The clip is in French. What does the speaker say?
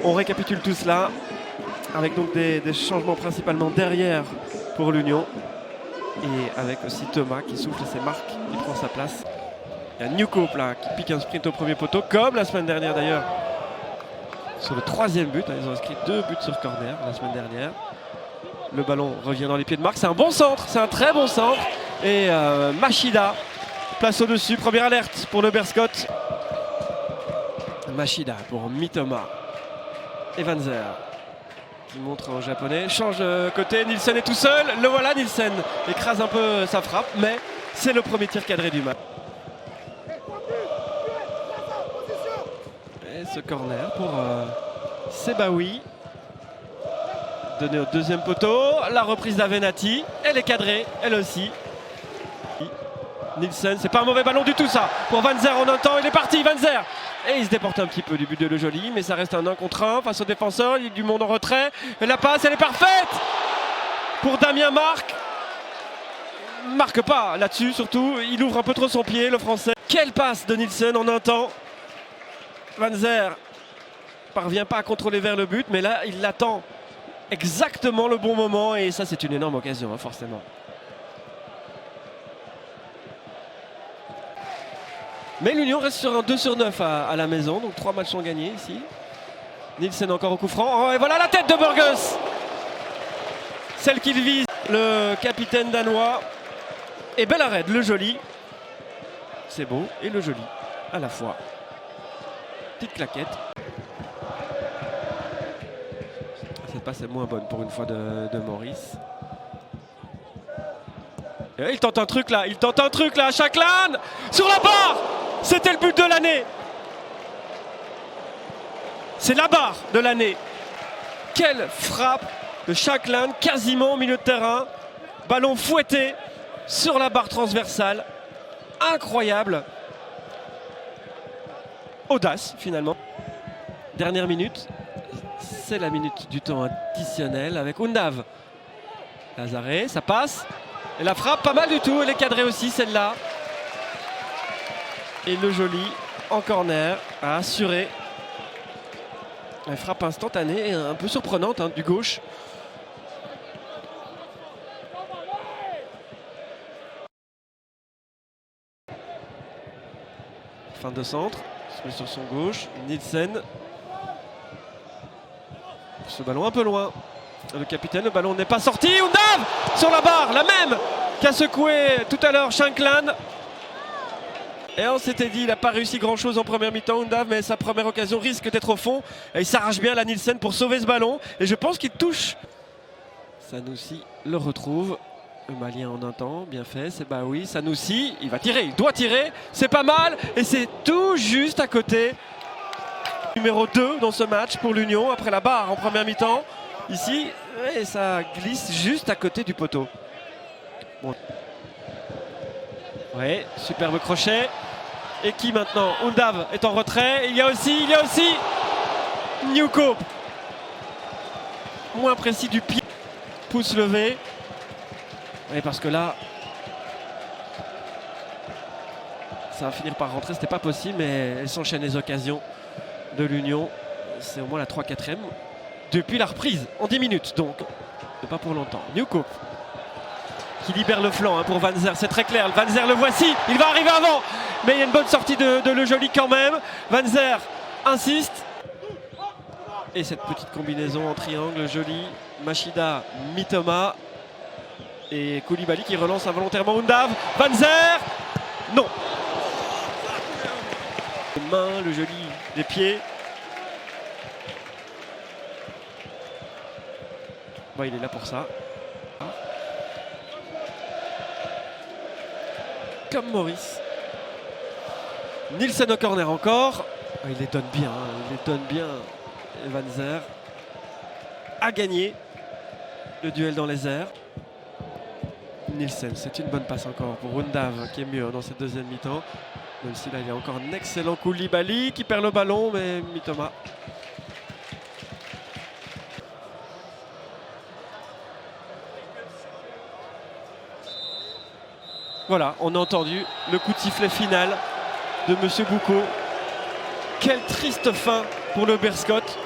On récapitule tout cela avec donc des changements principalement derrière pour l'Union. Et avec aussi Thomas qui souffle ses marques, qui prend sa place. Il y a Newcope là qui pique un sprint au premier poteau, comme la semaine dernière d'ailleurs. Sur le troisième but, ils ont inscrit 2 buts sur corner la semaine dernière. Le ballon revient dans les pieds de Marc, c'est un bon centre, c'est un très bon centre. Et Machida place au-dessus, première alerte pour le Berscott. Machida pour Mitoma. Et Vanzer qui montre au japonais, change côté, Nielsen est tout seul, le voilà, Nielsen écrase un peu sa frappe, mais c'est le premier tir cadré du match. Et ce corner pour Sebaoui, donné au deuxième poteau, la reprise d'Avenatti, elle est cadrée, elle aussi. Nielsen, c'est pas un mauvais ballon du tout ça, pour Vanzer en un temps, il est parti, Vanzer. Et il se déporte un petit peu du but de Le Joli, mais ça reste un 1 contre 1 face au défenseur, il y a du monde en retrait. Et la passe, elle est parfaite pour Damien Marc. Marque pas là-dessus surtout, il ouvre un peu trop son pied, le français. Quelle passe de Nielsen en un temps. Vanzer parvient pas à contrôler vers le but, mais là il attend exactement le bon moment et ça c'est une énorme occasion hein, forcément. Mais l'Union reste sur un 2 sur 9 à la maison, donc 3 matchs sont gagnés ici. Nielsen encore au coup franc. Oh, et voilà la tête de Burgess. Celle qu'il vise, le capitaine danois. Et Bellered, Le Joli. C'est beau et Le Joli à la fois. Petite claquette. Cette passe est moins bonne pour une fois de Maurice. Et il tente un truc là, Chaklan sur la barre. C'était le but de l'année. C'est la barre de l'année. Quelle frappe de Chaklan, quasiment au milieu de terrain. Ballon fouetté sur la barre transversale. Incroyable. Audace finalement. Dernière minute. C'est la minute du temps additionnel avec Undav. Lazare, ça passe. Et la frappe, pas mal du tout. Elle est cadrée aussi, celle-là. Et Le Joli, en corner, a assuré. Une frappe instantanée et un peu surprenante hein, du gauche. Fin de centre. Se met sur son gauche. Nielsen. Ce ballon un peu loin. Le capitaine, le ballon n'est pas sorti. Undav sur la barre, la même qu'a secoué tout à l'heure Shankland. Et on s'était dit, il n'a pas réussi grand chose en première mi-temps, Undav, mais sa première occasion risque d'être au fond. Et il s'arrache bien la Nielsen pour sauver ce ballon. Et je pense qu'il touche. Sanoussi le retrouve. Le Malien en un temps, bien fait, c'est bah oui, Sanoussi, il va tirer, il doit tirer. C'est pas mal et c'est tout juste à côté. Numéro 2 dans ce match pour l'Union après la barre en première mi-temps. Ici, et ça glisse juste à côté du poteau. Bon. Ouais, superbe crochet. Et qui maintenant? Undav est en retrait. Il y a aussi Newcope. Moins précis du pied. Pouce levé. Oui, parce que là, ça va finir par rentrer. C'était pas possible, mais elles s'enchaînent les occasions de l'Union. C'est au moins la 3-4e. Depuis la reprise, en 10 minutes donc, et pas pour longtemps. Newcope qui libère le flanc hein, pour Vanzer, c'est très clair. Vanzer le voici, il va arriver avant, mais il y a une bonne sortie de Le Joli quand même. Vanzer insiste. Et cette petite combinaison en triangle, Joli, Machida, Mitoma et Koulibaly qui relance involontairement Undav. Vanzer, non. Les mains, Le Joli, les pieds. Bon, il est là pour ça. Comme Maurice. Nielsen au corner encore. Il les donne bien. Et Vanzer a gagné le duel dans les airs. Nielsen, c'est une bonne passe encore pour Undav qui est mieux dans cette deuxième mi-temps. Même si là il y a encore un excellent Koulibaly qui perd le ballon, mais Mitoma. Voilà, on a entendu le coup de sifflet final de Monsieur Boucaud. Quelle triste fin pour le Berscott.